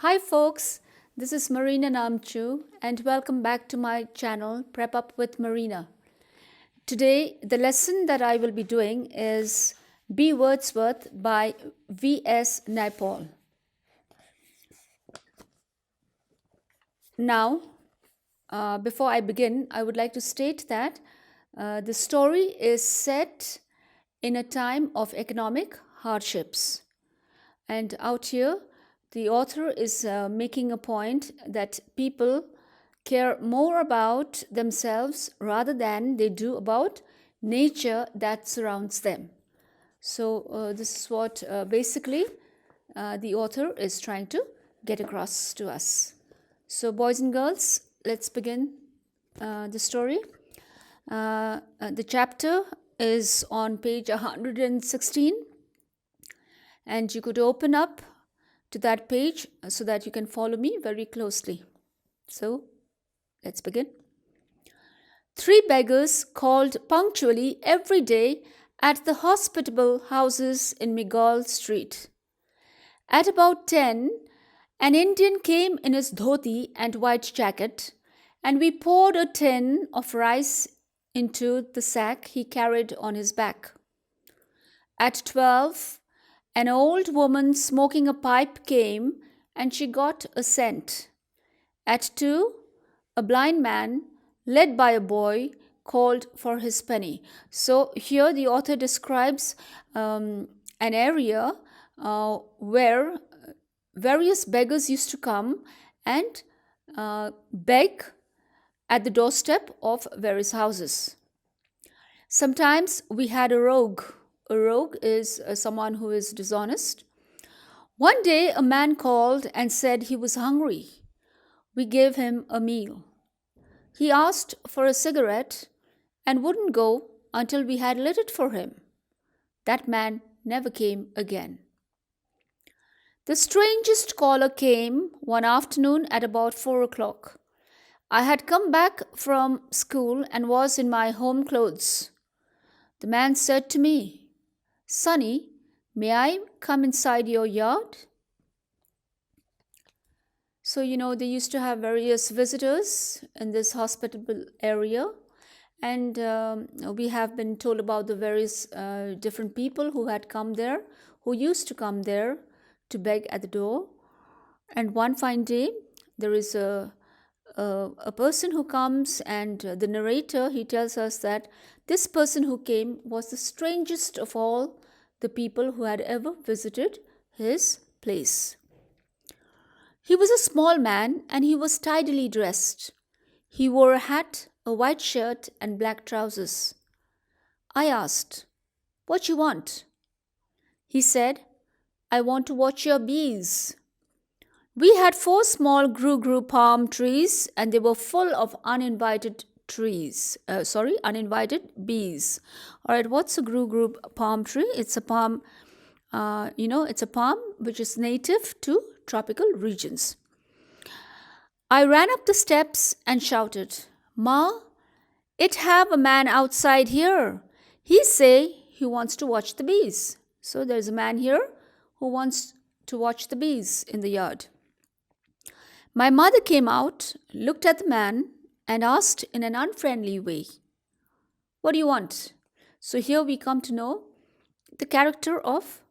Hi folks, this is Marina Namchu and welcome back to my channel Prep Up with Marina. Today the lesson that I will be doing is B.Wordsworth by V.S.Naipaul. Now, before I begin, I would like to state that the story is set in a time of economic hardships. And out here, the author is making a point that people care more about themselves rather than they do about nature that surrounds them. So this is what basically the author is trying to get across to us. So boys and girls, let's begin the story. The chapter is on page 116, and you could open up to that page so that you can follow me very closely. So let's begin. 3 beggars called punctually every day at the hospitable houses in Megal Street. At about 10, an Indian came in his dhoti and white jacket, and we poured a tin of rice into the sack he carried on his back. At 12, an old woman smoking a pipe came, and she got a cent. At 2, a blind man, led by a boy, called for his penny. So here the author describes an area where various beggars used to come and beg at the doorstep of various houses. Sometimes we had a rogue. A rogue is someone who is dishonest. One day a man called and said he was hungry. We gave him a meal. He asked for a cigarette and wouldn't go until we had lit it for him. That man never came again. The strangest caller came one afternoon at about 4 o'clock. I had come back from school and was in my home clothes. The man said to me, "Sonny, may I come inside your yard?" So, they used to have various visitors in this hospitable area. And we have been told about the various different people who had come there, who used to come there to beg at the door. And one fine day, there is a person who comes, and the narrator, he tells us that this person who came was the strangest of all the people who had ever visited his place. He was a small man, and he was tidily dressed. He wore a hat, a white shirt, and black trousers. I asked, "What you want?" He said, "I want to watch your bees." We had 4 small gru-gru palm trees, and they were full of uninvited bees. All right, what's a gru-gru palm tree? It's a palm, it's a palm which is native to tropical regions. I ran up the steps and shouted, "Ma, it have a man outside here. He say he wants to watch the bees." So there's a man here who wants to watch the bees in the yard. My mother came out, looked at the man, and asked in an unfriendly way, "What do you want?" So here we come to know the character of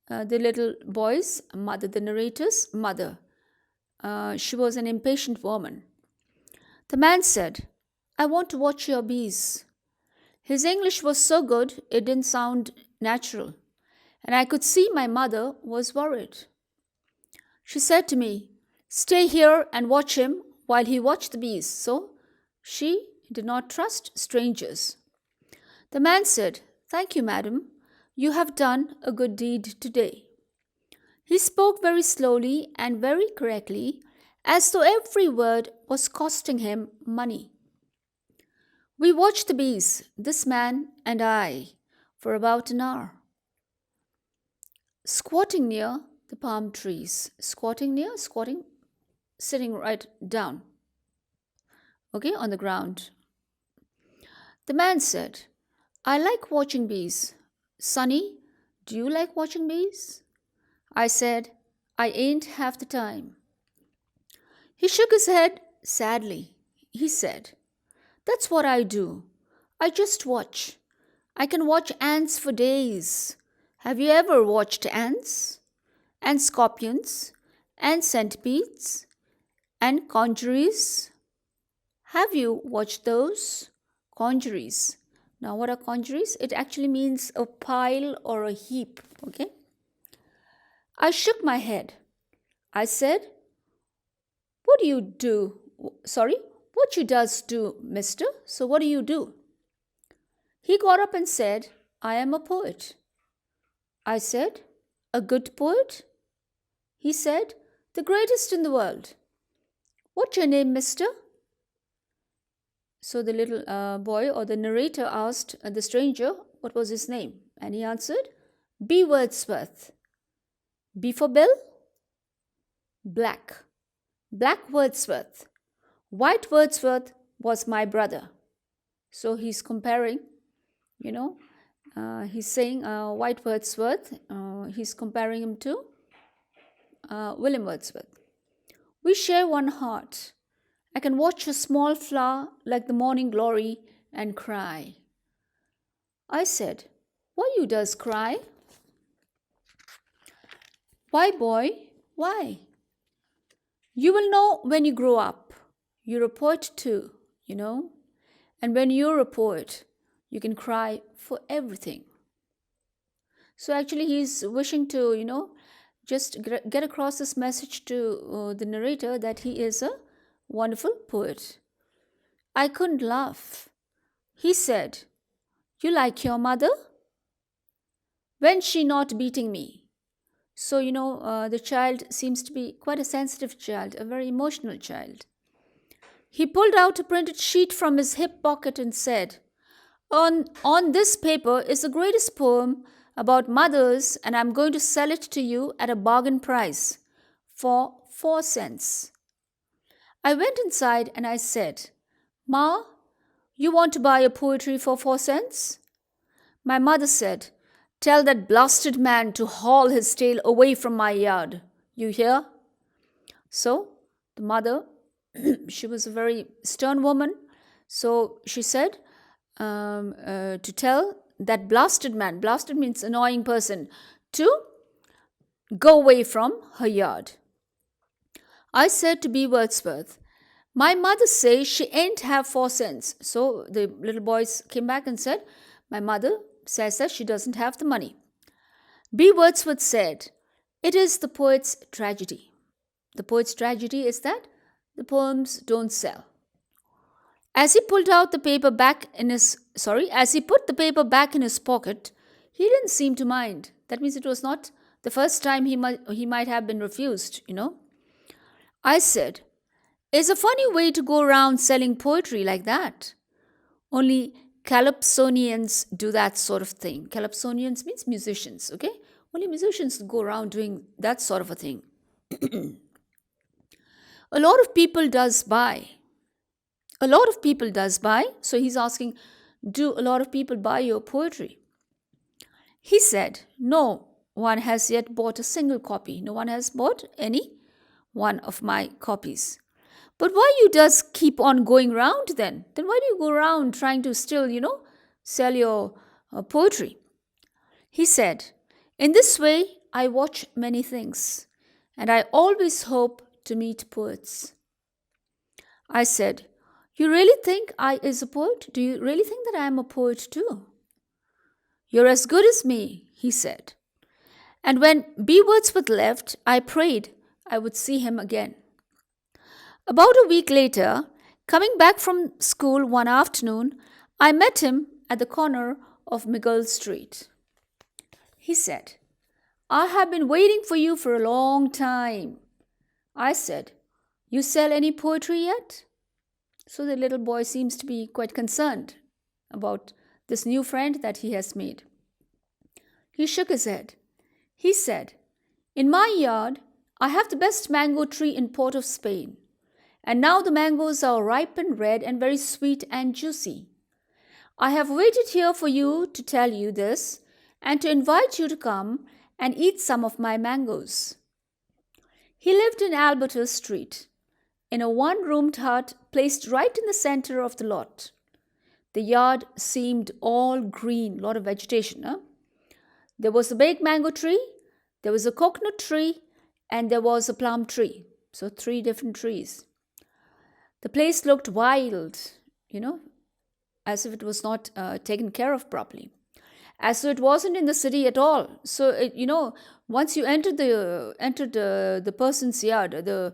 the little boy's mother, the narrator's mother. She was an impatient woman. The man said, "I want to watch your bees." His English was so good it didn't sound natural, and I could see my mother was worried. She said to me, "Stay here and watch him while he watched the bees." So she did not trust strangers. The man said, "Thank you, madam. You have done a good deed today." He spoke very slowly and very correctly, as though every word was costing him money. We watched the bees, this man and I, for about an hour. Squatting near the palm trees. Squatting, sitting right down, on the ground. The man said, "I like watching bees. Sonny, do you like watching bees?" I said, "I ain't have the time." He shook his head sadly. He said, "That's what I do. I just watch. I can watch ants for days. Have you ever watched ants? And scorpions? And centipedes? And conjuries? Have you watched those? Conjuries. Now, what are conjuries? It actually means a pile or a heap. Okay? I shook my head. I said, "What do you do? Sorry, what you does do, mister? So, what do you do?" He got up and said, "I am a poet." I said, "A good poet?" He said, "The greatest in the world." "What's your name, mister?" So the little boy or the narrator asked the stranger what was his name. And he answered, "B. Wordsworth." B for Bill? Black. Black Wordsworth. White Wordsworth was my brother. So he's comparing, he's saying White Wordsworth, he's comparing him to William Wordsworth. "We share one heart. I can watch a small flower like the morning glory and cry." I said, "Why you does cry?" "Why, boy, why?" "You will know when you grow up. You're a poet too, And when you're a poet, you can cry for everything." So actually he's wishing to, just get across this message to the narrator that he is a wonderful poet. I couldn't laugh. He said, "You like your mother? When's she not beating me?" So, the child seems to be quite a sensitive child, a very emotional child. He pulled out a printed sheet from his hip pocket and said, On this paper is the greatest poem about mothers, and I'm going to sell it to you at a bargain price for 4 cents. I went inside and I said, "Ma, you want to buy a poetry for 4 cents?" My mother said, "Tell that blasted man to haul his tail away from my yard. You hear?" So the mother, she was a very stern woman. So she said to tell that blasted man, blasted means annoying person, to go away from her yard. I said to B. Wordsworth, "My mother says she ain't have 4 cents. So the little boys came back and said, "My mother says that she doesn't have the money." B. Wordsworth said, "It is the poet's tragedy. The poet's tragedy is that the poems don't sell." As he put the paper back in his pocket, he didn't seem to mind. That means it was not the first time he might have been refused. I said, "It's a funny way to go around selling poetry like that. Only calypsonians do that sort of thing." Calypsonians means musicians, okay? Only musicians go around doing that sort of a thing. A lot of people does buy. So he's asking, do a lot of people buy your poetry? He said, "No one has yet bought a single copy. No one has bought any one of my copies." "But why you does keep on going round then? Then why do you go around trying to still, sell your poetry?" He said, "In this way, I watch many things, and I always hope to meet poets." I said, "You really think I is a poet? Do you really think that I am a poet too?" "You're as good as me," he said. And when B. Wordsworth left, I prayed I would see him again. About a week later, coming back from school one afternoon, I met him at the corner of Miguel Street. He said, "I have been waiting for you for a long time." I said, "You sell any poetry yet?" So the little boy seems to be quite concerned about this new friend that he has made. He shook his head. He said, "In my yard, I have the best mango tree in Port of Spain. And now the mangoes are ripe and red and very sweet and juicy. I have waited here for you to tell you this and to invite you to come and eat some of my mangoes." He lived in Alberta Street, in a one-roomed hut placed right in the center of the lot. The yard seemed all green, a lot of vegetation. Huh? There was a big mango tree, there was a coconut tree, and there was a plum tree. So 3 different trees. The place looked wild, as if it was not taken care of properly. As though it wasn't in the city at all. So, once you entered the person's yard, the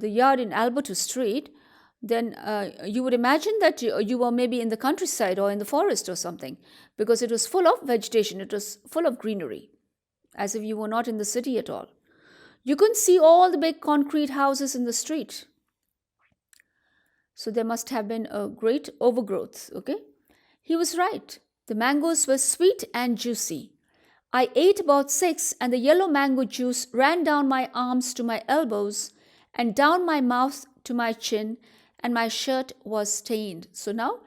yard in Alberta Street, then you would imagine that you were maybe in the countryside or in the forest or something, because it was full of vegetation, it was full of greenery, as if you were not in the city at all. You couldn't see all the big concrete houses in the street. So there must have been a great overgrowth, okay? He was right. The mangoes were sweet and juicy. I ate about 6, and the yellow mango juice ran down my arms to my elbows and down my mouth to my chin, and my shirt was stained. So now,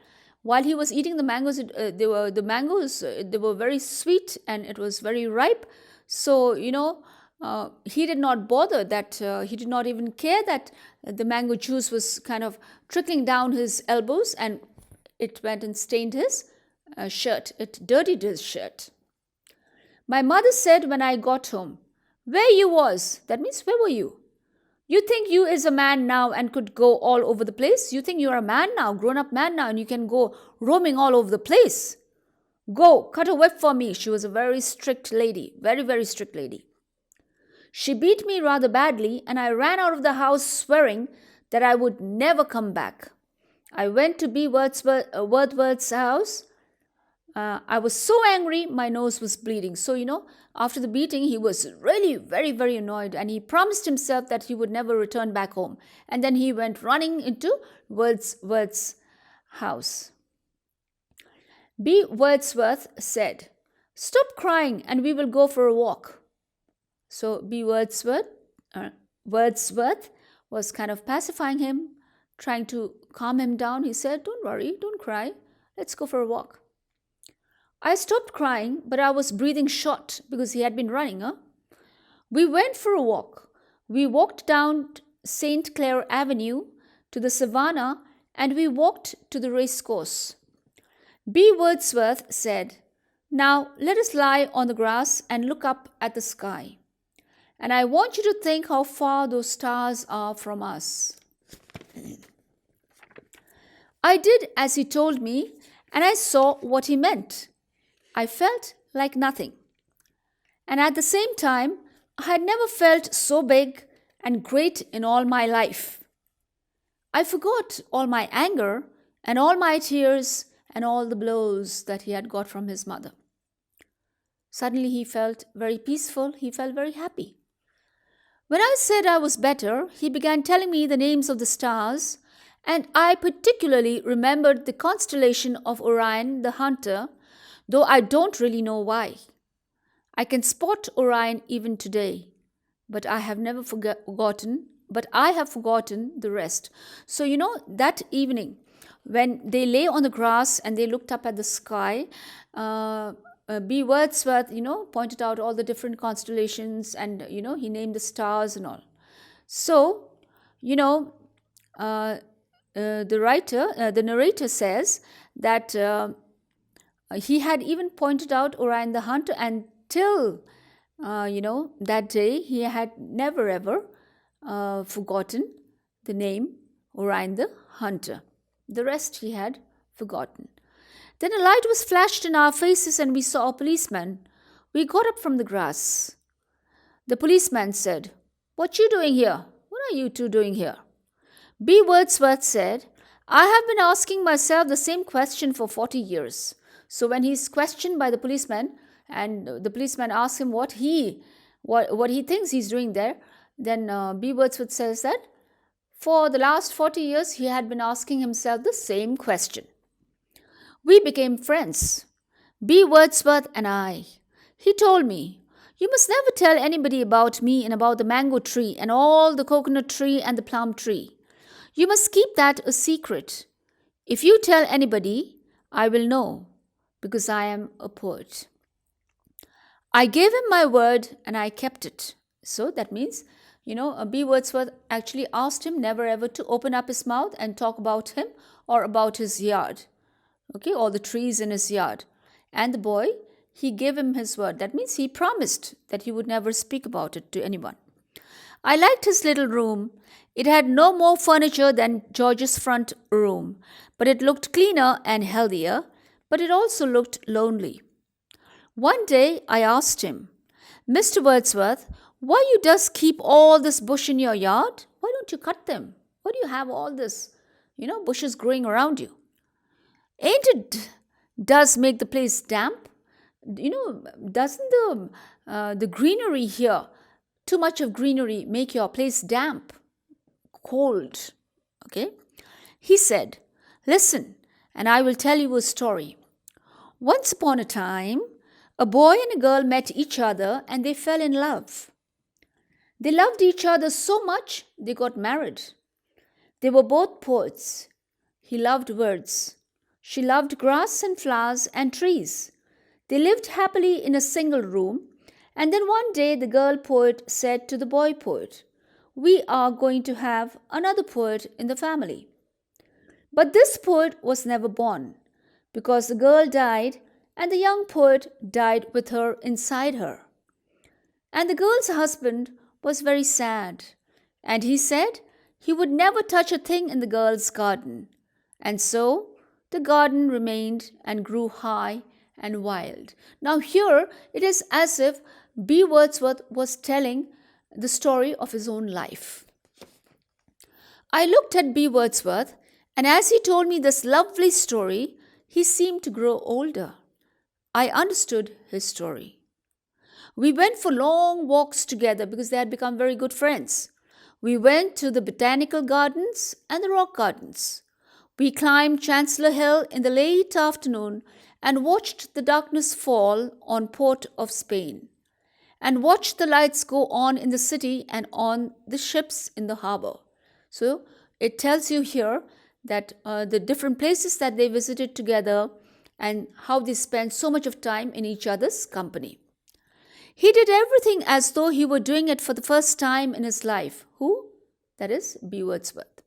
while he was eating the mangoes, they were very sweet and it was very ripe. So, he did not bother that, he did not even care that the mango juice was kind of trickling down his elbows, and it went and stained his shirt. It dirtied his shirt. My mother said when I got home, "Where you was?" That means, where were you? You think you is a man now and could go all over the place? You think you are a man now, grown-up man now, and you can go roaming all over the place? Go, cut a whip for me. She was a very strict lady, very, very strict lady. She beat me rather badly, and I ran out of the house swearing that I would never come back. I went to B.Wordsworth's house. I was so angry, my nose was bleeding. So, after the beating, he was really very, very annoyed, and he promised himself that he would never return back home. And then he went running into Wordsworth's house. B. Wordsworth said, "Stop crying and we will go for a walk." So B. Wordsworth was kind of pacifying him, trying to calm him down. He said, "Don't worry, don't cry. Let's go for a walk." I stopped crying, but I was breathing short because he had been running. We went for a walk. We walked down St. Clair Avenue to the Savannah, and we walked to the race course. B. Wordsworth said, "Now let us lie on the grass and look up at the sky. And I want you to think how far those stars are from us." I did as he told me, and I saw what he meant. I felt like nothing. And at the same time, I had never felt so big and great in all my life. I forgot all my anger and all my tears and all the blows that he had got from his mother. Suddenly he felt very peaceful, he felt very happy. When I said I was better, he began telling me the names of the stars, and I particularly remembered the constellation of Orion the Hunter, though I don't really know why. I can spot Orion even today, but I have forgotten the rest. So, that evening, when they lay on the grass and they looked up at the sky, B. Wordsworth, pointed out all the different constellations, and, he named the stars and all. So, the narrator says that he had even pointed out Orion the Hunter, and till, that day, he had never ever forgotten the name Orion the Hunter. The rest he had forgotten. Then a light was flashed in our faces and we saw a policeman. We got up from the grass. The policeman said, "What you doing here? What are you two doing here?" B. Wordsworth said, "I have been asking myself the same question for 40 years. So when he's questioned by the policeman, and the policeman asks him what he thinks he's doing there, then B. Wordsworth says that for the last 40 years he had been asking himself the same question. We became friends, B. Wordsworth and I. He told me, "You must never tell anybody about me and about the mango tree and all the coconut tree and the plum tree. You must keep that a secret. If you tell anybody, I will know, because I am a poet." I gave him my word and I kept it. So that means, B. Wordsworth actually asked him never ever to open up his mouth and talk about him or about his yard, okay, or the trees in his yard. And the boy, he gave him his word. That means he promised that he would never speak about it to anyone. I liked his little room. It had no more furniture than George's front room, but it looked cleaner and healthier, but it also looked lonely. One day I asked him, Mr. Wordsworth, why you does keep all this bush in your yard? Why don't you cut them? Why do you have all this, bushes growing around you? Ain't it does make the place damp? Doesn't the greenery here, too much of greenery, make your place damp, cold? Okay? He said, listen, and I will tell you a story. Once upon a time, a boy and a girl met each other and they fell in love. They loved each other so much they got married. They were both poets. He loved words. She loved grass and flowers and trees. They lived happily in a single room, and then one day the girl poet said to the boy poet, we are going to have another poet in the family. But this poet was never born, because the girl died and the young poet died with her inside her. And the girl's husband was very sad, and he said he would never touch a thing in the girl's garden. And so the garden remained and grew high and wild. Now here it is as if B. Wordsworth was telling the story of his own life. I looked at B. Wordsworth, and as he told me this lovely story, he seemed to grow older. I understood his story. We went for long walks together because they had become very good friends. We went to the botanical gardens and the rock gardens. We climbed Chancellor Hill in the late afternoon and watched the darkness fall on Port of Spain, and watched the lights go on in the city and on the ships in the harbor. So it tells you here that the different places that they visited together and how they spent so much of time in each other's company. He did everything as though he were doing it for the first time in his life. Who? That is B. Wordsworth.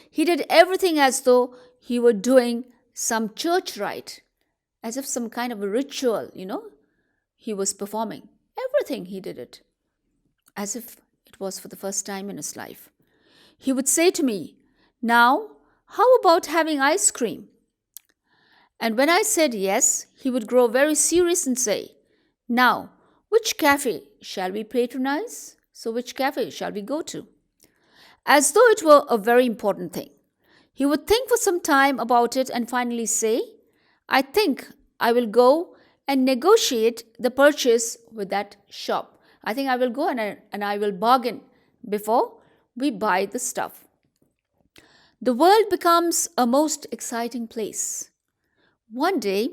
He did everything as though he were doing some church rite, as if some kind of a ritual, he was performing. Everything he did it, as if it was for the first time in his life. He would say to me, now, how about having ice cream? And when I said yes, he would grow very serious and say, now, which cafe shall we patronize? So which cafe shall we go to? As though it were a very important thing. He would think for some time about it and finally say, I think I will go and negotiate the purchase with that shop. I think I will go and I will bargain before we buy the stuff. The world becomes a most exciting place. One day,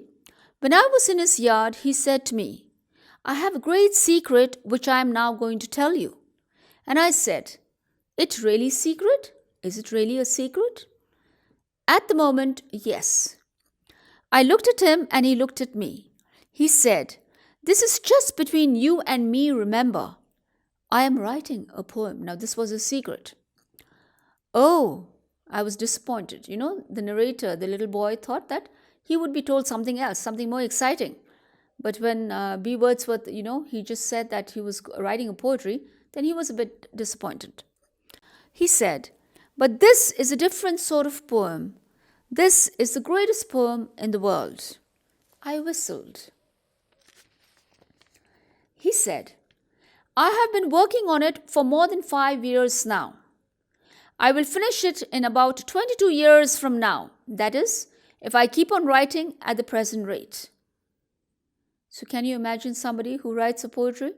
when I was in his yard, he said to me, I have a great secret which I am now going to tell you. And I said, it really secret? Is it really a secret? At the moment, yes. I looked at him and he looked at me. He said, this is just between you and me, remember. I am writing a poem. Now, this was a secret. Oh, I was disappointed. The narrator, the little boy, thought that he would be told something else, something more exciting. But when B. Wordsworth, he just said that he was writing a poetry, then he was a bit disappointed. He said, but this is a different sort of poem. This is the greatest poem in the world. I whistled. He said, I have been working on it for more than 5 years now. I will finish it in about 22 years from now. That is, if I keep on writing at the present rate. So can you imagine somebody who writes a poetry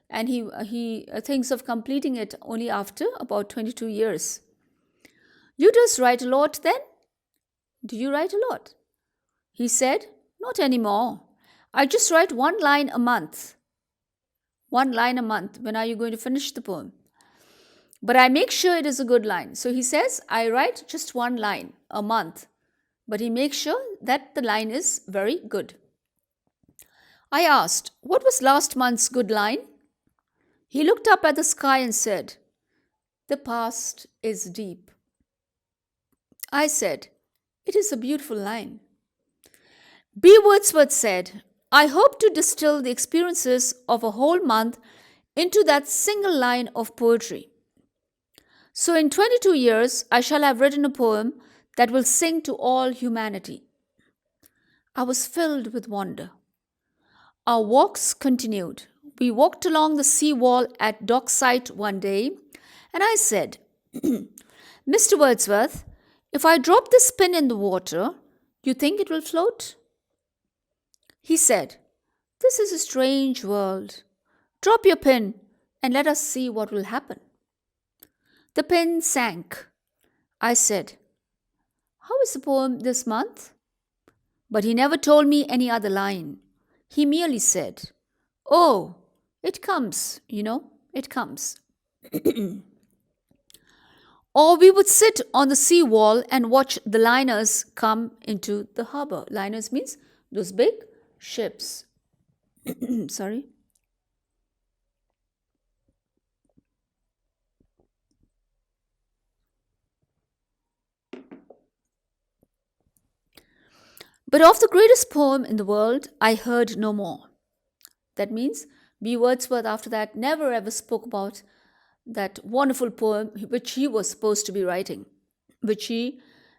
and he thinks of completing it only after about 22 years? You just write a lot then? Do you write a lot? He said, not anymore. I just write one line a month. 1 line a month. When are you going to finish the poem? But I make sure it is a good line. So he says, I write just 1 line a month. But he makes sure that the line is very good. I asked, what was last month's good line? He looked up at the sky and said, The past is deep. I said, it is a beautiful line. B.Wordsworth said, I hope to distill the experiences of a whole month into that single line of poetry. So in 22 years, I shall have written a poem that will sing to all humanity. I was filled with wonder. Our walks continued. We walked along the sea wall at Dockside one day, and I said, Mr. Wordsworth, if I drop this pin in the water, you think it will float? He said, This is a strange world. Drop your pin and let us see what will happen. The pin sank. I said, How is the poem this month? But he never told me any other line. He merely said, Oh, it comes, it comes. Or we would sit on the sea wall and watch the liners come into the harbor. Liners means those big ships. Sorry. But of the greatest poem in the world, I heard no more. That means B. Wordsworth after that never ever spoke about that wonderful poem which he was supposed to be writing, which he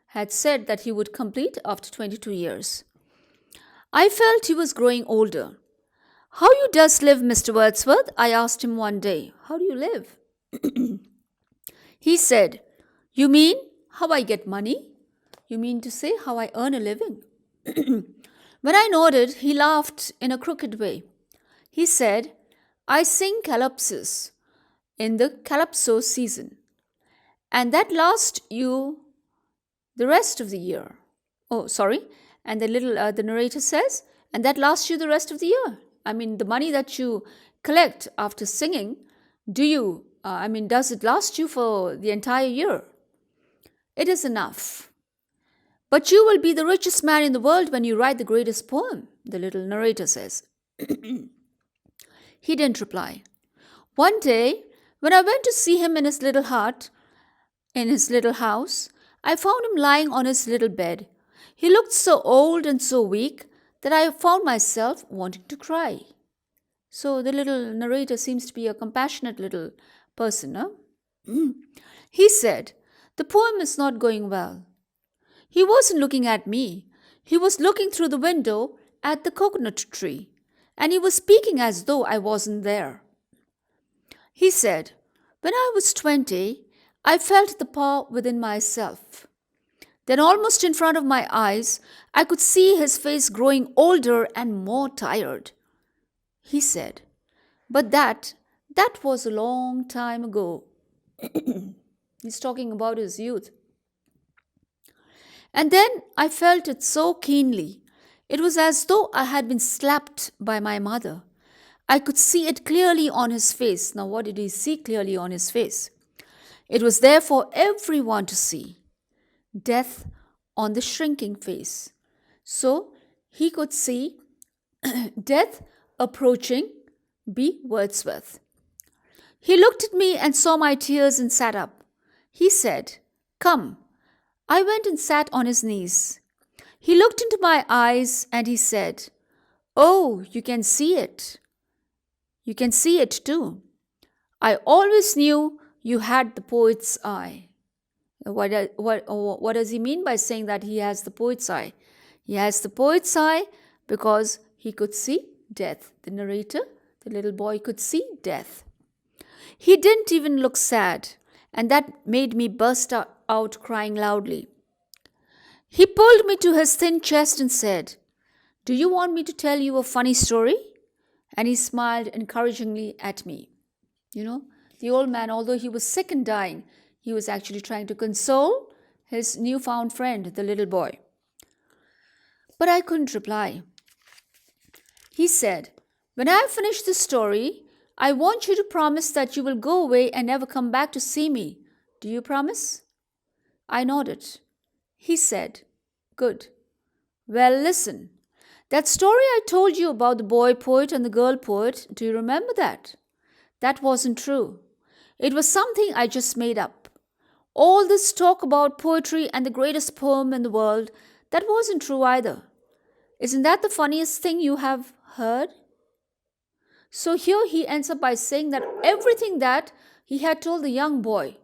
had said that he would complete after 22 years. I felt he was growing older. How you does live, Mr. Wordsworth? I asked him one day. How do you live? He said, You mean how I get money? You mean to say how I earn a living? When I nodded, he laughed in a crooked way. He said, I sing calypsos in the calypso season, and that lasts you the rest of the year. Oh, sorry. And the narrator says, and that lasts you the rest of the year. I mean, the money that you collect after singing, does it last you for the entire year? It is enough. But you will be the richest man in the world when you write the greatest poem, the little narrator says. He didn't reply. One day, when I went to see him in his little hut, in his little house, I found him lying on his little bed. He looked so old and so weak that I found myself wanting to cry. So the little narrator seems to be a compassionate little person, huh? He said, The poem is not going well. He wasn't looking at me. He was looking through the window at the coconut tree, and he was speaking as though I wasn't there. He said, When I was 20, I felt the power within myself. Then almost in front of my eyes, I could see his face growing older and more tired. He said, But that was a long time ago. He's talking about his youth. And then I felt it so keenly. It was as though I had been slapped by my mother. I could see it clearly on his face. Now, what did he see clearly on his face? It was there for everyone to see. Death on the shrinking face. So he could see death approaching B. Wordsworth. He looked at me and saw my tears and sat up. He said, Come. I went and sat on his knees. He looked into my eyes and he said, Oh, you can see it. You can see it too. I always knew you had the poet's eye. What does he mean by saying that he has the poet's eye? He has the poet's eye because he could see death. The narrator, the little boy, could see death. He didn't even look sad, and that made me burst out crying loudly. He pulled me to his thin chest and said, Do you want me to tell you a funny story? And he smiled encouragingly at me. The old man, although he was sick and dying, he was actually trying to console his newfound friend, the little boy. But I couldn't reply. He said, When I finish this story, I want you to promise that you will go away and never come back to see me. Do you promise? I nodded. He said, Good. Well, listen. That story I told you about the boy poet and the girl poet, do you remember that? That wasn't true. It was something I just made up. All this talk about poetry and the greatest poem in the world, that wasn't true either. Isn't that the funniest thing you have heard? So here he ends up by saying that everything that he had told the young boy,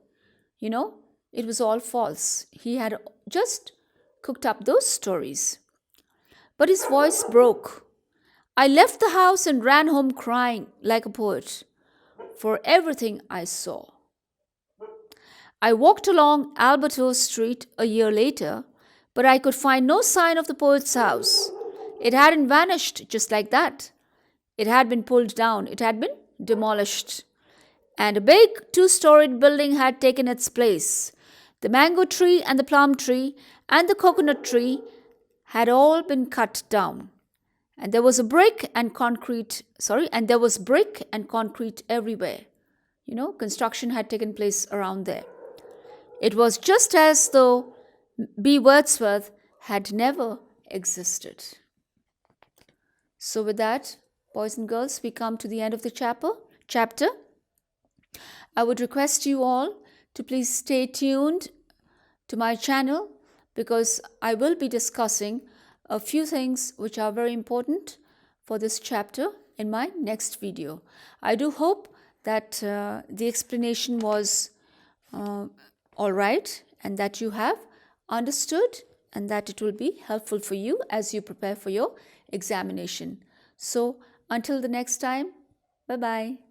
you know, it was all false. He had just cooked up those stories. But his voice broke. I left the house and ran home crying like a poet for everything I saw. I walked along Alberto Street a year later, but I could find no sign of the poet's house. It hadn't vanished just like that. It had been pulled down, it had been demolished. And a big 2-storied building had taken its place. The mango tree and the plum tree and the coconut tree had all been cut down. And there was brick and concrete everywhere. Construction had taken place around there. It was just as though B. Wordsworth had never existed. So with that, boys and girls, we come to the end of the chapter. I would request you all to please stay tuned to my channel, because I will be discussing a few things which are very important for this chapter in my next video. I do hope that the explanation was all right, and that you have understood, and that it will be helpful for you as you prepare for your examination. So until the next time, bye-bye.